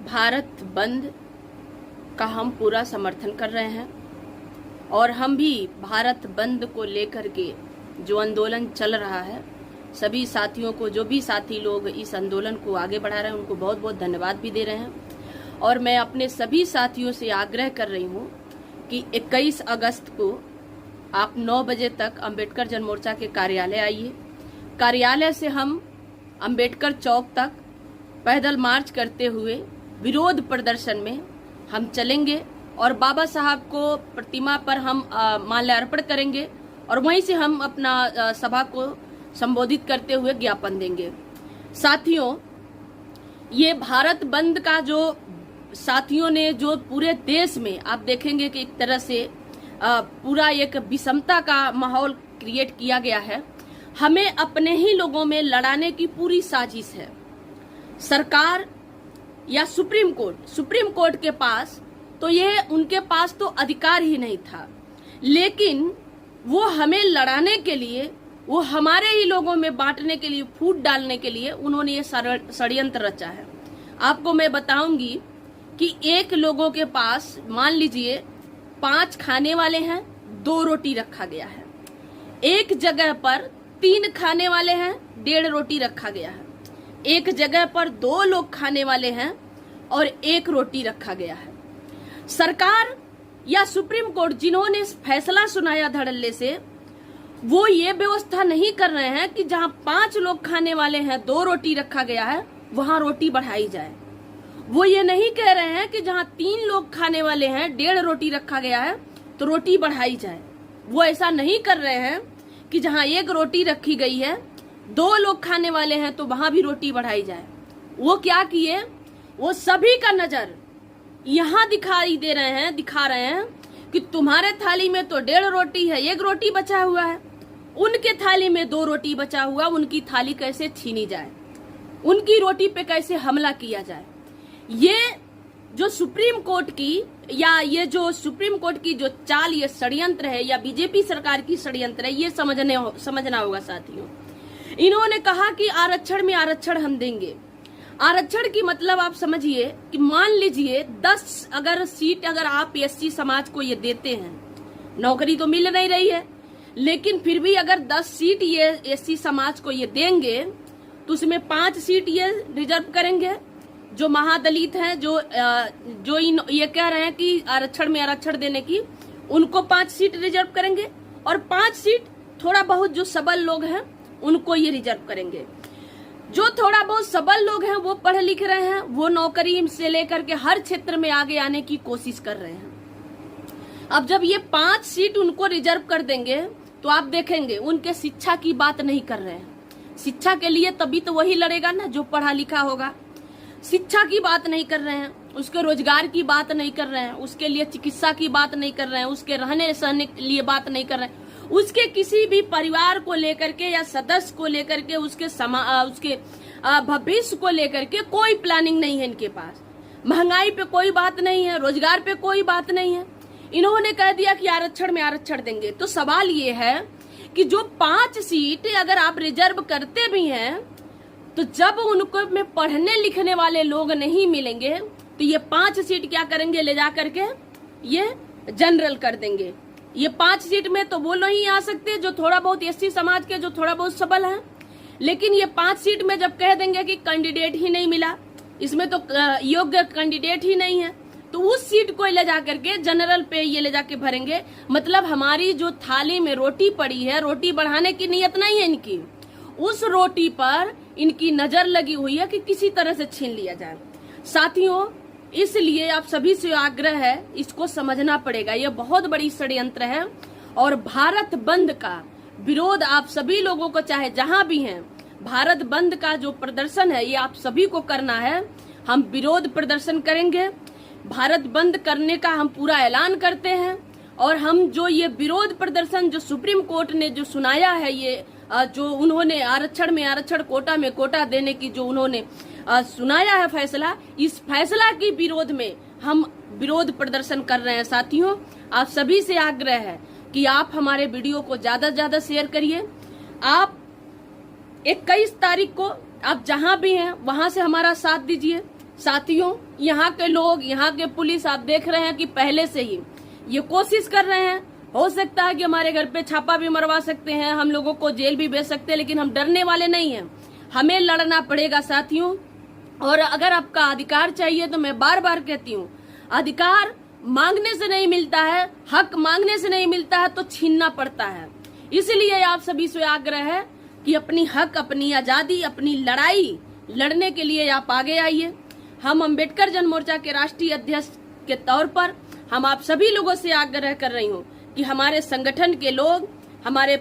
भारत बंद का हम पूरा समर्थन कर रहे हैं और हम भी भारत बंद को लेकर के जो आंदोलन चल रहा है, सभी साथियों को, जो भी साथी लोग इस आंदोलन को आगे बढ़ा रहे हैं, उनको बहुत बहुत धन्यवाद भी दे रहे हैं। और मैं अपने सभी साथियों से आग्रह कर रही हूँ कि 21 अगस्त को आप 9 बजे तक अंबेडकर जन मोर्चा के कार्यालय आइए। कार्यालय से हम अंबेडकर चौक तक पैदल मार्च करते हुए विरोध प्रदर्शन में हम चलेंगे और बाबा साहब को प्रतिमा पर हम माल्यार्पण करेंगे और वहीं से हम अपना सभा को संबोधित करते हुए ज्ञापन देंगे। साथियों, ये भारत बंद का जो साथियों ने जो पूरे देश में आप देखेंगे कि एक तरह से पूरा एक विषमता का माहौल क्रिएट किया गया है। हमें अपने ही लोगों में लड़ाने की पूरी साजिश है। सरकार या सुप्रीम कोर्ट के पास तो ये उनके पास तो अधिकार ही नहीं था, लेकिन वो हमें लड़ाने के लिए, वो हमारे ही लोगों में बांटने के लिए, फूट डालने के लिए उन्होंने ये षड्यंत्र रचा है। आपको मैं बताऊंगी कि एक लोगों के पास मान लीजिए 5 खाने वाले हैं, 2 रोटी रखा गया है। एक जगह पर 3 खाने वाले हैं, 1.5 रोटी रखा गया है। एक जगह पर 2 लोग खाने वाले हैं और 1 रोटी रखा गया है। सरकार या सुप्रीम कोर्ट जिन्होंने फैसला सुनाया धड़ल्ले से, वो ये व्यवस्था नहीं कर रहे हैं कि जहां 5 लोग खाने वाले हैं, 2 रोटी रखा गया है, वहां रोटी बढ़ाई जाए। वो ये नहीं कह रहे हैं कि जहां 3 लोग खाने वाले हैं, 1.5 रोटी रखा गया है, तो रोटी बढ़ाई जाए। वो ऐसा नहीं कर रहे हैं कि जहां 1 रोटी रखी गई है, 2 लोग खाने वाले हैं, तो वहां भी रोटी बढ़ाई जाए। वो क्या किए, वो सभी का नजर यहाँ दिखा रहे हैं कि तुम्हारे थाली में तो 1.5 रोटी है, 1 रोटी बचा हुआ है, उनके थाली में 2 रोटी बचा हुआ, उनकी थाली कैसे छीनी जाए, उनकी रोटी पे कैसे हमला किया जाए। ये जो सुप्रीम कोर्ट की जो चाल, ये षड्यंत्र है या बीजेपी सरकार की षड्यंत्र है, ये समझना होगा साथियों। इन्होंने कहा कि आरक्षण में आरक्षण हम देंगे। आरक्षण की मतलब आप समझिए कि मान लीजिए 10 अगर सीट अगर आप एससी समाज को ये देते हैं, नौकरी तो मिल नहीं रही है, लेकिन फिर भी अगर 10 सीट ये एससी समाज को ये देंगे तो उसमें 5 सीट ये रिजर्व करेंगे। जो महादलित हैं, जो ये कह रहे हैं कि आरक्षण में आरक्षण देने की, उनको 5 सीट रिजर्व करेंगे और 5 सीट थोड़ा बहुत जो सबल लोग हैं उनको ये रिजर्व करेंगे। जो थोड़ा बहुत सबल लोग हैं, वो पढ़ लिख रहे हैं, वो नौकरी से लेकर के हर क्षेत्र में आगे आने की कोशिश कर रहे हैं। अब जब ये 5 सीट उनको रिजर्व कर देंगे तो आप देखेंगे उनके शिक्षा की बात नहीं कर रहे हैं। शिक्षा के लिए तभी तो वही लड़ेगा ना जो पढ़ा लिखा होगा। शिक्षा की बात नहीं कर रहे हैं, उसके रोजगार की बात नहीं कर रहे हैं, उसके लिए चिकित्सा की बात नहीं कर रहे हैं, उसके रहने सहने के लिए बात नहीं कर रहे हैं, उसके किसी भी परिवार को लेकर के या सदस्य को लेकर के, उसके भविष्य को लेकर के कोई प्लानिंग नहीं है इनके पास। महंगाई पे कोई बात नहीं है, रोजगार पे कोई बात नहीं है। इन्होंने कह दिया कि आरक्षण में आरक्षण देंगे। तो सवाल ये है कि जो 5 सीट अगर आप रिजर्व करते भी हैं, तो जब उनको में पढ़ने लिखने वाले लोग नहीं मिलेंगे तो ये 5 सीट क्या करेंगे, ले जा करके ये जनरल कर देंगे। ये 5 सीट में तो वो नहीं आ सकते जो थोड़ा बहुत एससी समाज के, जो थोड़ा बहुत सबल हैं, लेकिन ये 5 सीट में जब कह देंगे कि कैंडिडेट ही नहीं मिला, इसमें तो योग्य कैंडिडेट ही नहीं है, तो उस सीट को ले जा करके जनरल पे ये ले जाके भरेंगे। मतलब हमारी जो थाली में रोटी पड़ी है, रोटी बढ़ाने की नीयत नहीं है इनकी, उस रोटी पर इनकी नजर लगी हुई है कि किसी तरह से छीन लिया जाए। साथियों, इसलिए आप सभी से आग्रह है, इसको समझना पड़ेगा, ये बहुत बड़ी षड्यंत्र है और भारत बंद का विरोध आप सभी लोगों को, चाहे जहां भी हैं, भारत बंद का जो प्रदर्शन है ये आप सभी को करना है। हम विरोध प्रदर्शन करेंगे, भारत बंद करने का हम पूरा ऐलान करते हैं और हम जो ये विरोध प्रदर्शन जो सुप्रीम कोर्ट ने जो सुनाया है, ये जो उन्होंने आरक्षण में आरक्षण, कोटा में कोटा देने की जो उन्होंने सुनाया है फैसला, इस फैसला के विरोध में हम विरोध प्रदर्शन कर रहे हैं। साथियों, आप सभी से आग्रह है कि आप हमारे वीडियो को ज्यादा से ज्यादा शेयर करिए। आप 21 तारीख को आप जहां भी हैं वहां से हमारा साथ दीजिए। साथियों, यहाँ के लोग, यहाँ के पुलिस आप देख रहे हैं कि पहले से ही ये कोशिश कर रहे हैं। हो सकता है कि हमारे घर पे छापा भी मरवा सकते हैं, हम लोगों को जेल भी भेज सकते हैं, लेकिन हम डरने वाले नहीं हैं। हमें लड़ना पड़ेगा साथियों। और अगर आपका अधिकार चाहिए तो मैं बार बार कहती हूँ, अधिकार मांगने से नहीं मिलता है, हक मांगने से नहीं मिलता है, तो छीनना पड़ता है। इसलिए आप सभी से आग्रह है कि अपनी हक, अपनी आजादी, अपनी लड़ाई लड़ने के लिए आप आगे आइए। हम अम्बेडकर जन मोर्चा के राष्ट्रीय अध्यक्ष के तौर पर हम आप सभी लोगों से आग्रह कर रही हूँ कि हमारे संगठन के लोग, हमारे